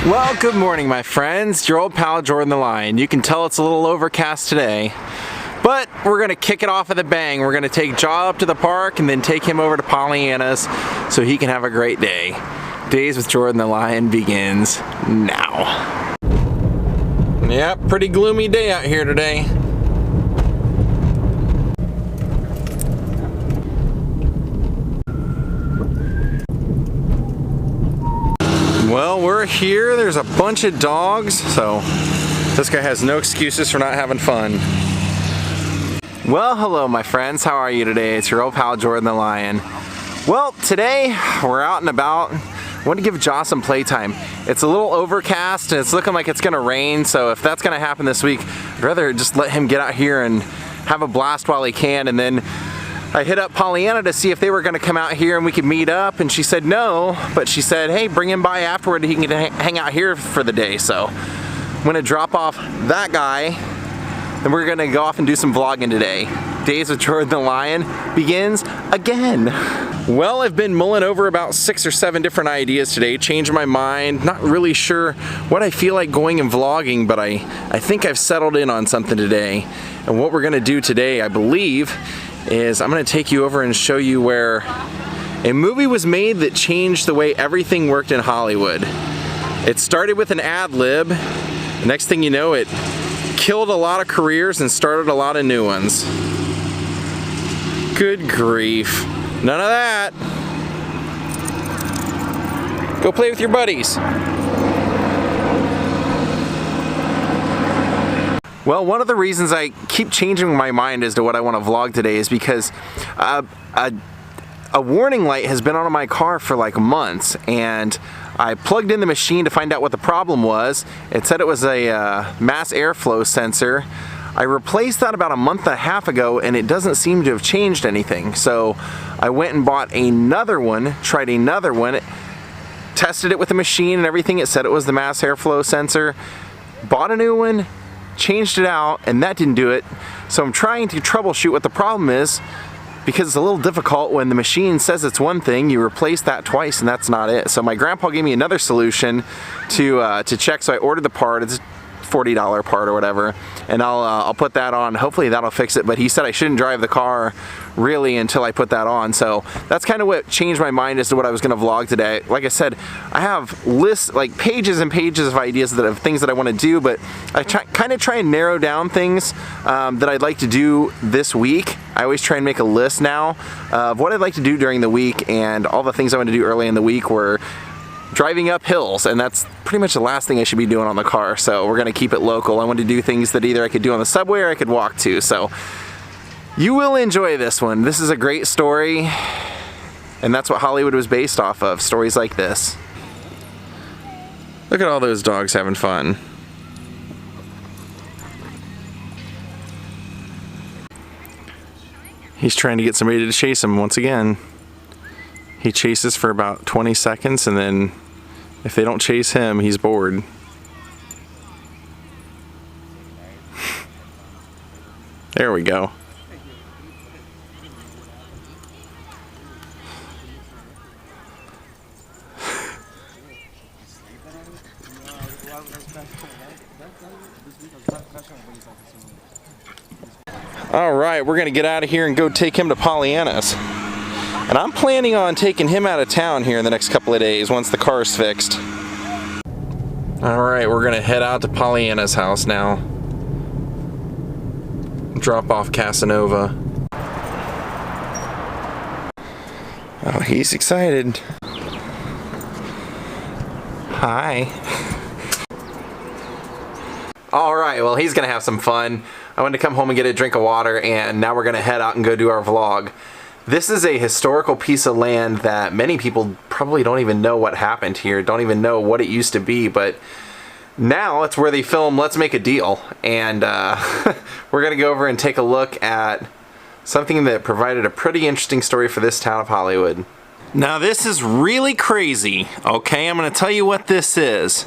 Well, good morning, my friends. Your old pal Jordan the Lion. You can tell it's a little overcast today, but we're gonna kick it off with a bang. We're gonna take Jaw up to the park and then take him over to Pollyanna's so he can have a great day. Daze with Jordan the Lion begins now. Yep, pretty gloomy day out here today. Well, we're here. There's a bunch of dogs, so this guy has no excuses for not having fun. Well, hello my friends. How are you today? It's your old pal Jordan the Lion. Well, today we're out and about. I want to give Jaw some playtime. It's a little overcast and it's looking like it's gonna rain, so if that's gonna happen this week, I'd rather just let him get out here and have a blast while he can. And then I hit up Pollyanna to see if they were gonna come out here and we could meet up, and she said no, but she said, hey, bring him by afterward, he can hang out here for the day. So I'm gonna drop off that guy, and we're gonna go off and do some vlogging today. Daze with Jordan the Lion begins again. Well, I've been mulling over about 6 or 7 different ideas today, changed my mind, not really sure what I feel like going and vlogging, but I think I've settled in on something today. And what we're gonna do today, I believe, is I'm gonna take you over and show you where a movie was made that changed the way everything worked in Hollywood. It started with an ad lib. The next thing you know, it killed a lot of careers and started a lot of new ones. Good grief. None of that. Go play with your buddies. Well, one of the reasons I keep changing my mind as to what I want to vlog today is because a warning light has been on my car for like months, and I plugged in the machine to find out what the problem was. It said it was a mass airflow sensor. I replaced that about a month and a half ago, and it doesn't seem to have changed anything. So I went and bought another one, tried another one, tested it with the machine and everything. It said it was the mass airflow sensor. Bought a new one, changed it out, and that didn't do it. So I'm trying to troubleshoot what the problem is, because it's a little difficult when the machine says it's one thing, you replace that twice and that's not it. So my grandpa gave me another solution to check, so I ordered the part. It's a $40 part or whatever, and I'll put that on. Hopefully that'll fix it, but he said I shouldn't drive the car really until I put that on. So that's kind of what changed my mind as to what I was going to vlog today. Like I said, I have lists, like pages and pages of ideas of things that I want to do, but I kind of try and narrow down things that I'd like to do this week. I always try and make a list now of what I'd like to do during the week, and all the things I want to do early in the week were driving up hills, and that's pretty much the last thing I should be doing on the car. So we're gonna keep it local. I want to do things that either I could do on the subway or I could walk to. So you will enjoy this one. This is a great story, and that's what Hollywood was based off of, stories like this. Look at all those dogs having fun. He's trying to get somebody to chase him once again. He chases for about 20 seconds, and then if they don't chase him, he's bored. There we go. All right, we're gonna get out of here and go take him to Pollyanna's. And I'm planning on taking him out of town here in the next couple of days once the car's fixed. Alright, we're gonna head out to Pollyanna's house now. Drop off Casanova. Oh, he's excited. Hi. Alright, well, he's gonna have some fun. I wanted to come home and get a drink of water, and now we're gonna head out and go do our vlog. This is a historical piece of land that many people probably don't even know what happened here, don't even know what it used to be, but now it's where they film Let's Make a Deal. And we're going to go over and take a look at something that provided a pretty interesting story for this town of Hollywood. Now this is really crazy, okay? I'm going to tell you what this is.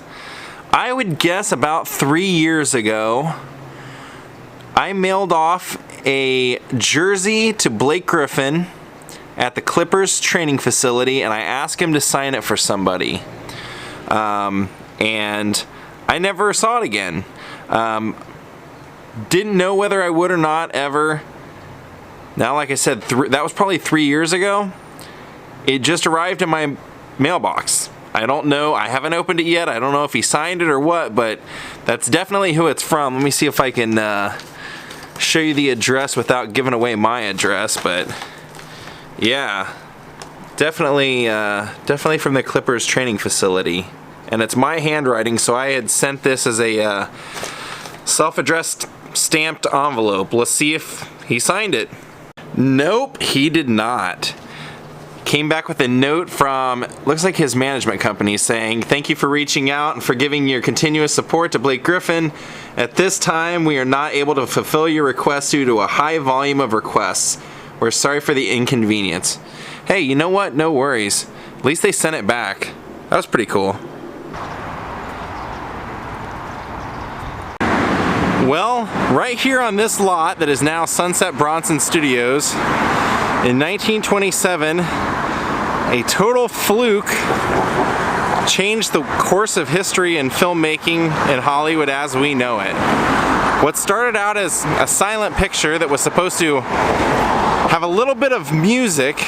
I would guess about 3 years ago, I mailed off a jersey to Blake Griffin at the Clippers training facility, and I asked him to sign it for somebody. and I never saw it again. Didn't know whether I would or not ever. Now, like I said, that was probably 3 years ago. It just arrived in my mailbox. I don't know. I haven't opened it yet. I don't know if he signed it or what, but that's definitely who it's from. Let me see if I can show you the address without giving away my address, but yeah, definitely from the Clippers training facility. And it's my handwriting, so I had sent this as a self-addressed stamped envelope. Let's see if he signed it. Nope, he did not. Came back with a note from, looks like his management company, saying, "Thank you for reaching out and for giving your continuous support to Blake Griffin. At this time, we are not able to fulfill your request due to a high volume of requests. We're sorry for the inconvenience." Hey, you know what? No worries. At least they sent it back. That was pretty cool. Well, right here on this lot that is now Sunset Bronson Studios, in 1927, a total fluke changed the course of history in filmmaking in Hollywood as we know it. What started out as a silent picture that was supposed to have a little bit of music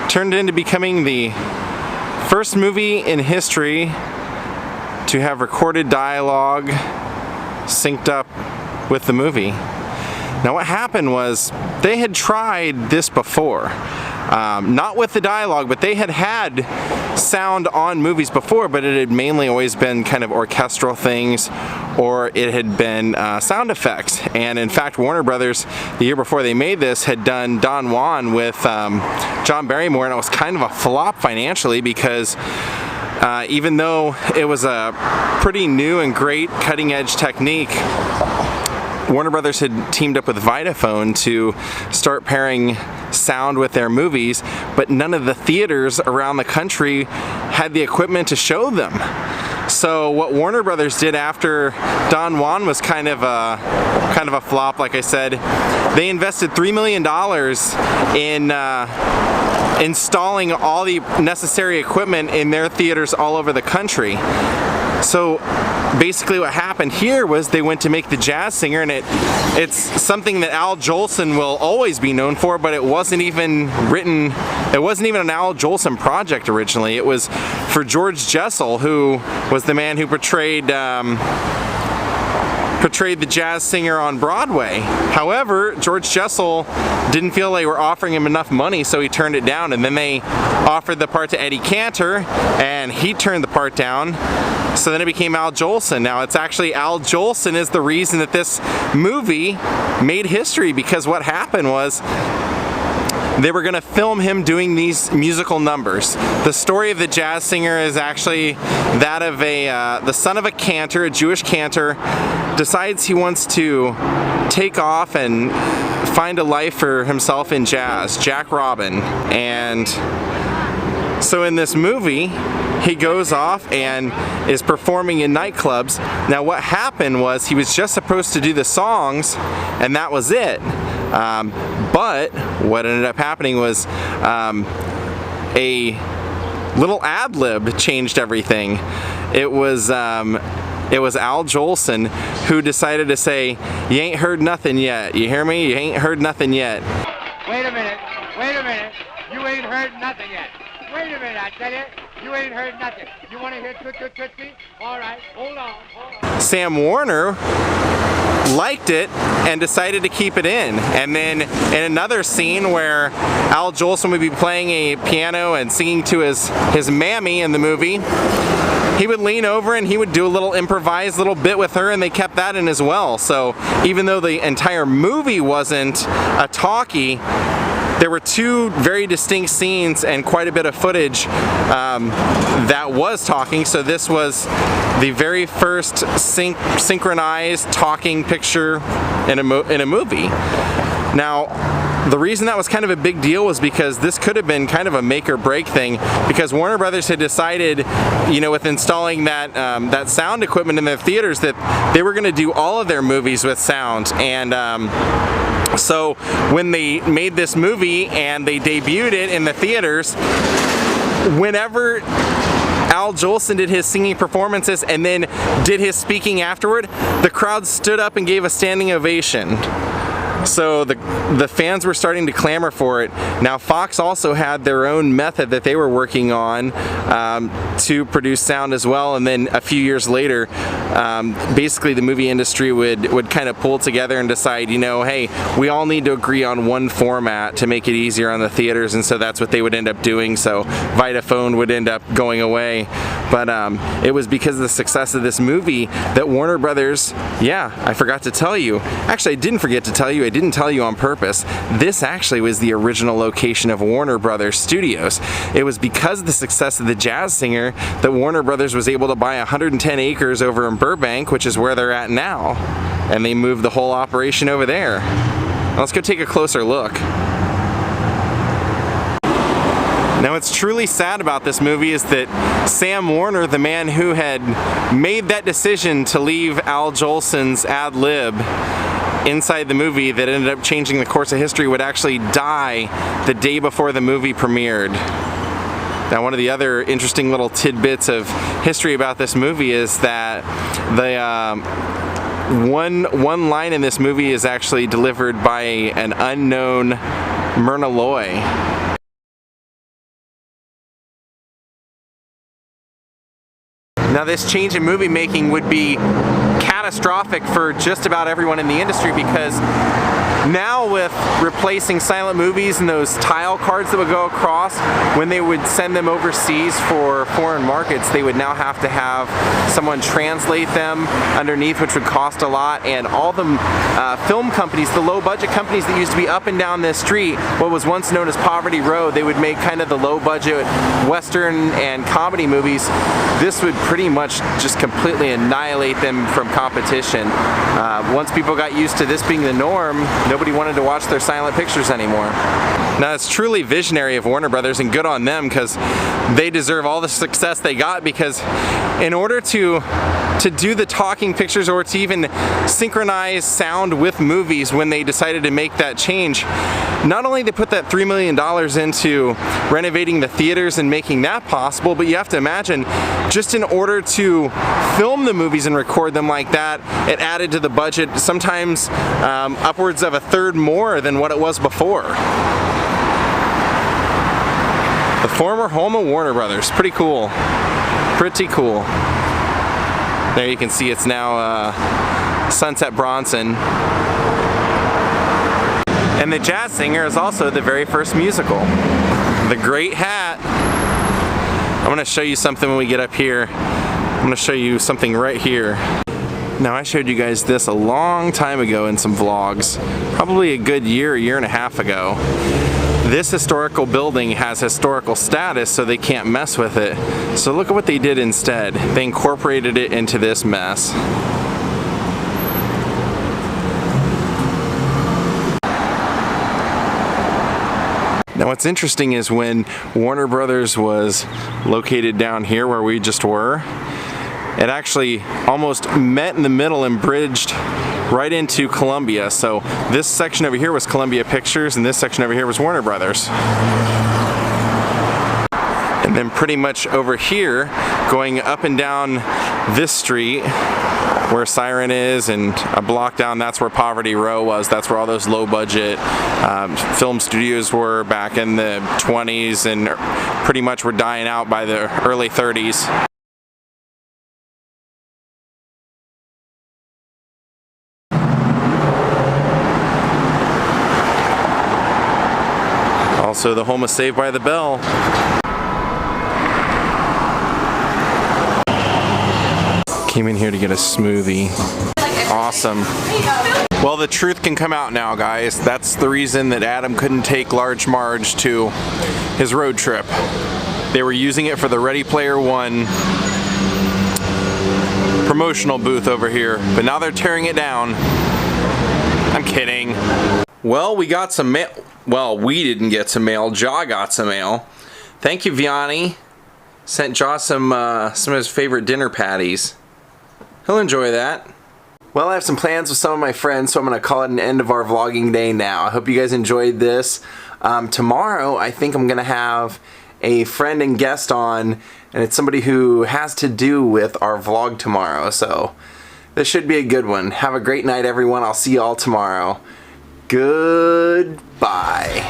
turned into becoming the first movie in history to have recorded dialogue synced up with the movie. Now what happened was they had tried this before. Not with the dialogue, but they had sound on movies before, but it had mainly always been kind of orchestral things, or it had been sound effects. And in fact, Warner Brothers, the year before they made this, had done Don Juan with John Barrymore, and it was kind of a flop financially because even though it was a pretty new and great cutting-edge technique, Warner Brothers had teamed up with Vitaphone to start pairing sound with their movies, but none of the theaters around the country had the equipment to show them. So what Warner Brothers did after Don Juan was kind of a flop, like I said, they invested $3 million in installing all the necessary equipment in their theaters all over the country. So basically what happened here was they went to make The Jazz Singer, and it's something that Al Jolson will always be known for, but it wasn't even an Al Jolson project originally. It was for George Jessel, who was the man who portrayed The Jazz Singer on Broadway. However, George Jessel didn't feel they were offering him enough money, so he turned it down, and then they offered the part to Eddie Cantor, and he turned the part down. So then it became Al Jolson. Now it's actually Al Jolson is the reason that this movie made history, because what happened was they were going to film him doing these musical numbers. The story of The Jazz Singer is actually that of the son of a cantor, a Jewish cantor, decides he wants to take off and find a life for himself in jazz, Jack Robin. And so in this movie, he goes off and is performing in nightclubs. Now what happened was he was just supposed to do the songs, and that was it. But what ended up happening was a little ad-lib changed everything. It was Al Jolson who decided to say, "You ain't heard nothing yet. You hear me? You ain't heard nothing yet." Wait a minute. You ain't heard nothing yet. Wait a minute, I tell you. You ain't heard nothing. You want to hear Tootsie? All right, hold on. Sam Warner liked it and decided to keep it in. And then in another scene where Al Jolson would be playing a piano and singing to his mammy in the movie, he would lean over and he would do a little improvised little bit with her, and they kept that in as well. So even though the entire movie wasn't a talkie, there were two very distinct scenes and quite a bit of footage that was talking. So this was the very first synchronized talking picture in a movie. Now, the reason that was kind of a big deal was because this could have been kind of a make or break thing, because Warner Brothers had decided, with installing that sound equipment in their theaters, that they were going to do all of their movies with sound. And so when they made this movie and they debuted it in the theaters, whenever Al Jolson did his singing performances and then did his speaking afterward, the crowd stood up and gave a standing ovation. So the fans were starting to clamor for it. Now Fox also had their own method that they were working on to produce sound as well, and then a few years later basically the movie industry would kind of pull together and decide, you know, hey, we all need to agree on one format to make it easier on the theaters, and so that's what they would end up doing. So Vitaphone would end up going away, but it was because of the success of this movie that Warner Brothers, yeah, I forgot to tell you, actually I didn't forget to tell you, I didn't tell you on purpose, this actually was the original location of Warner Brothers Studios. It was because of the success of The Jazz Singer that Warner Brothers was able to buy 110 acres over in Burbank, which is where they're at now, and they moved the whole operation over there. Now let's go take a closer look. Now what's truly sad about this movie is that Sam Warner, the man who had made that decision to leave Al Jolson's ad lib inside the movie that ended up changing the course of history, would actually die the day before the movie premiered. Now one of the other interesting little tidbits of history about this movie is that the one line in this movie is actually delivered by an unknown Myrna Loy. Now this change in movie making would be catastrophic for just about everyone in the industry, because now with replacing silent movies and those tile cards that would go across, when they would send them overseas for foreign markets, they would now have to have someone translate them underneath, which would cost a lot. And all the film companies, the low budget companies that used to be up and down this street, what was once known as Poverty Row, they would make kind of the low budget Western and comedy movies. This would pretty much just completely annihilate them from competition. Once people got used to this being the norm, nobody wanted to watch their silent pictures anymore. Now it's truly visionary of Warner Brothers, and good on them, because they deserve all the success they got, because in order to do the talking pictures or to even synchronize sound with movies, when they decided to make that change, not only they put that $3 million into renovating the theaters and making that possible, but you have to imagine, just in order to film the movies and record them like that, it added to the budget sometimes upwards of a third more than what it was before. The former home of Warner Brothers. Pretty cool. Pretty cool. There you can see it's now Sunset Bronson. And The Jazz Singer is also the very first musical. The Great Hat. I'm going to show you something when we get up here. I'm going to show you something right here. Now I showed you guys this a long time ago in some vlogs. Probably a good year and a half ago. This historical building has historical status, so they can't mess with it. So look at what they did instead. They incorporated it into this mess. Now what's interesting is when Warner Brothers was located down here where we just were, it actually almost met in the middle and bridged right into Columbia. So this section over here was Columbia Pictures, and this section over here was Warner Brothers. And then pretty much over here, going up and down this street where Siren is, and a block down, that's where Poverty Row was. That's where all those low budget film studios were back in the 20s, and pretty much were dying out by the early 30s. Also the home of Saved by the Bell. Came in here to get a smoothie. Awesome. Well, the truth can come out now, guys. That's the reason that Adam couldn't take Large Marge to his road trip. They were using it for the Ready Player One promotional booth over here, but now they're tearing it down. I'm kidding. Well, we got some mail. Well, we didn't get some mail. Jaw got some mail. Thank you, Vianney. Sent Jaw some of his favorite dinner patties. He'll enjoy that. Well, I have some plans with some of my friends, so I'm going to call it an end of our vlogging day now. I hope you guys enjoyed this. Tomorrow, I think I'm going to have a friend and guest on, and it's somebody who has to do with our vlog tomorrow. So this should be a good one. Have a great night, everyone. I'll see you all tomorrow. Goodbye.